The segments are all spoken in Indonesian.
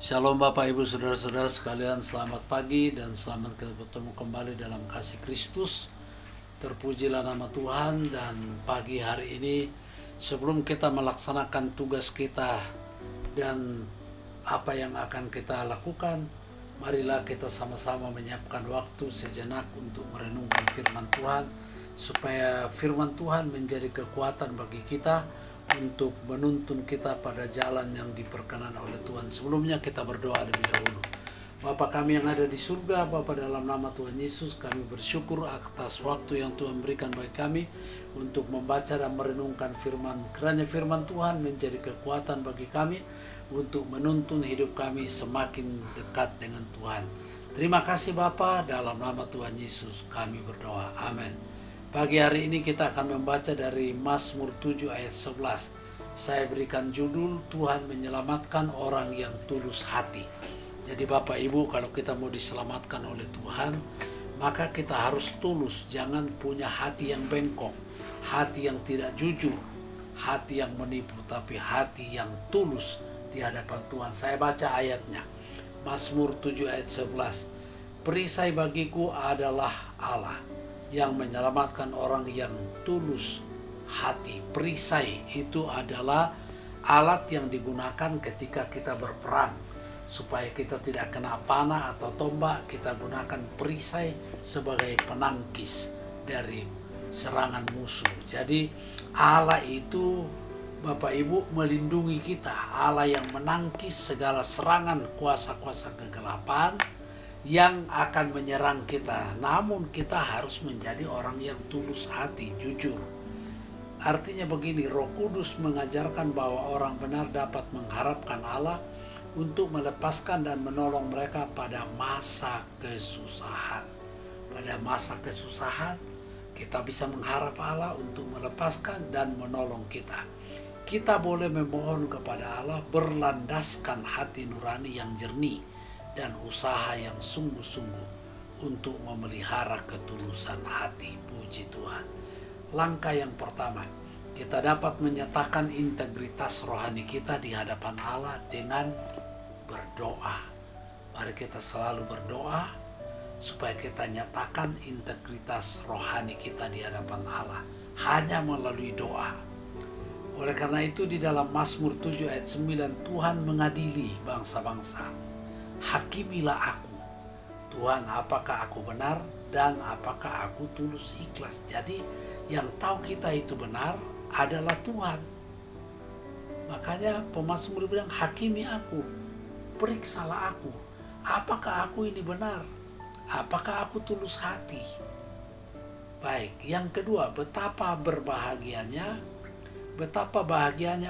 Shalom Bapak Ibu Saudara-saudara sekalian, selamat pagi dan selamat bertemu kembali dalam kasih Kristus. Terpujilah nama Tuhan. Dan pagi hari ini, sebelum kita melaksanakan tugas kita dan apa yang akan kita lakukan, marilah kita sama-sama menyiapkan waktu sejenak untuk merenungkan firman Tuhan, supaya firman Tuhan menjadi kekuatan bagi kita untuk menuntun kita pada jalan yang diperkenan oleh Tuhan. Sebelumnya kita berdoa lebih dahulu. Bapa kami yang ada di surga, Bapa, dalam nama Tuhan Yesus kami bersyukur atas waktu yang Tuhan berikan bagi kami untuk membaca dan merenungkan firman. Kiranya firman Tuhan menjadi kekuatan bagi kami untuk menuntun hidup kami semakin dekat dengan Tuhan. Terima kasih Bapa, dalam nama Tuhan Yesus kami berdoa. Amin. Pagi hari ini kita akan membaca dari Mazmur 7 ayat 11. Saya berikan judul Tuhan menyelamatkan orang yang tulus hati. Jadi Bapak Ibu, kalau kita mau diselamatkan oleh Tuhan, maka kita harus tulus. Jangan punya hati yang bengkok, hati yang tidak jujur, hati yang menipu, tapi hati yang tulus di hadapan Tuhan. Saya baca ayatnya. Mazmur 7 ayat 11. Perisai bagiku adalah Allah yang menyelamatkan orang yang tulus hati. Perisai itu adalah alat yang digunakan ketika kita berperang. Supaya kita tidak kena panah atau tombak, kita gunakan perisai sebagai penangkis dari serangan musuh. Jadi Allah itu, Bapak Ibu, melindungi kita. Allah yang menangkis segala serangan kuasa-kuasa kegelapan yang akan menyerang kita. Namun kita harus menjadi orang yang tulus hati, jujur. Artinya begini, Roh Kudus mengajarkan bahwa orang benar dapat mengharapkan Allah untuk melepaskan dan menolong mereka pada masa kesusahan. Pada masa kesusahan, kita bisa mengharap Allah untuk melepaskan dan menolong kita. Kita boleh memohon kepada Allah berlandaskan hati nurani yang jernih dan usaha yang sungguh-sungguh untuk memelihara ketulusan hati. Puji Tuhan. Langkah yang pertama, kita dapat menyatakan integritas rohani kita di hadapan Allah dengan berdoa. Mari kita selalu berdoa supaya kita nyatakan integritas rohani kita di hadapan Allah hanya melalui doa. Oleh karena itu di dalam Mazmur 7 ayat 9, Tuhan mengadili bangsa-bangsa. Hakimilah aku, Tuhan, apakah aku benar dan apakah aku tulus ikhlas. Jadi yang tahu kita itu benar adalah Tuhan. Makanya pemazmur bilang, hakimi aku, periksalah aku, apakah aku ini benar, apakah aku tulus hati. Baik, yang kedua, betapa bahagianya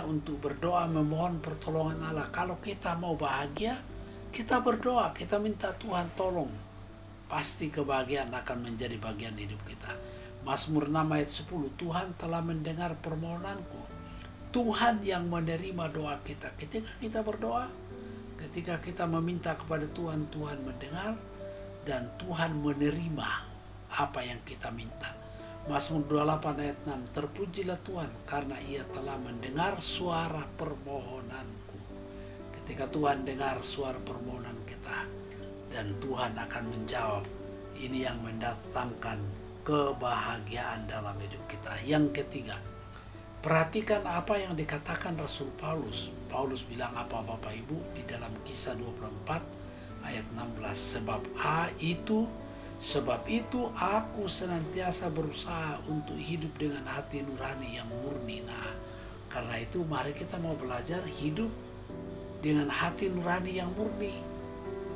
untuk berdoa memohon pertolongan Allah. Kalau kita mau bahagia, kita berdoa, kita minta Tuhan tolong. Pasti kebahagiaan akan menjadi bagian hidup kita. Mazmur 6 ayat 10, Tuhan telah mendengar permohonanku. Tuhan yang menerima doa kita. Ketika kita berdoa, ketika kita meminta kepada Tuhan, Tuhan mendengar dan Tuhan menerima apa yang kita minta. Mazmur 28 ayat 6, terpujilah Tuhan karena ia telah mendengar suara permohonanku. Ketika Tuhan dengar suara permohonan kita dan Tuhan akan menjawab, ini yang mendatangkan kebahagiaan dalam hidup kita. Yang ketiga, perhatikan apa yang dikatakan Rasul Paulus. Paulus bilang apa Bapak Ibu di dalam Kisah 24 ayat 16, sebab itu aku senantiasa berusaha untuk hidup dengan hati nurani yang murni. Nah, karena itu mari kita mau belajar hidup dengan hati nurani yang murni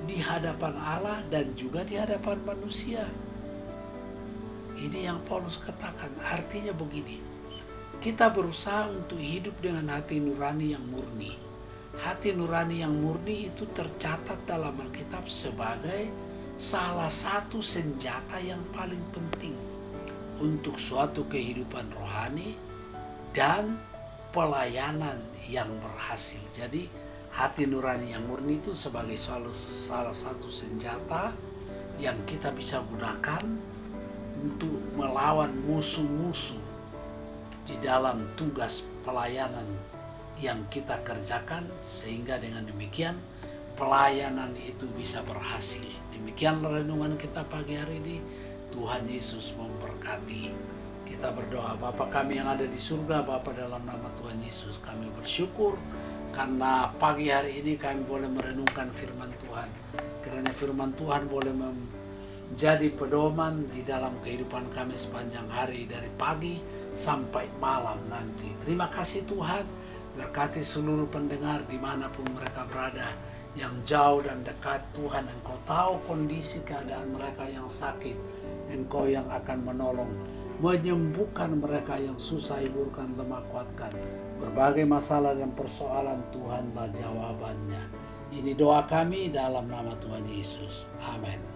di hadapan Allah dan juga di hadapan manusia. Ini yang Paulus katakan. Artinya begini, kita berusaha untuk hidup dengan hati nurani yang murni. Hati nurani yang murni itu tercatat dalam Alkitab sebagai salah satu senjata yang paling penting untuk suatu kehidupan rohani dan pelayanan yang berhasil. Jadi hati nurani yang murni itu sebagai salah satu senjata yang kita bisa gunakan untuk melawan musuh-musuh di dalam tugas pelayanan yang kita kerjakan, sehingga dengan demikian pelayanan itu bisa berhasil. Demikianlah renungan kita pagi hari ini. Tuhan Yesus memberkati. Kita berdoa. Bapa kami yang ada di surga, Bapa, dalam nama Tuhan Yesus kami bersyukur karena pagi hari ini kami boleh merenungkan firman Tuhan. Kiranya firman Tuhan boleh menjadi pedoman di dalam kehidupan kami sepanjang hari, dari pagi sampai malam nanti. Terima kasih Tuhan. Berkati seluruh pendengar dimanapun mereka berada, yang jauh dan dekat. Tuhan, Engkau tahu kondisi keadaan mereka yang sakit. Engkau yang akan menolong, menyembuhkan mereka yang susah, hiburkan, lemah, kuatkan. Berbagai masalah dan persoalan, Tuhanlah jawabannya. Ini doa kami dalam nama Tuhan Yesus. Amin.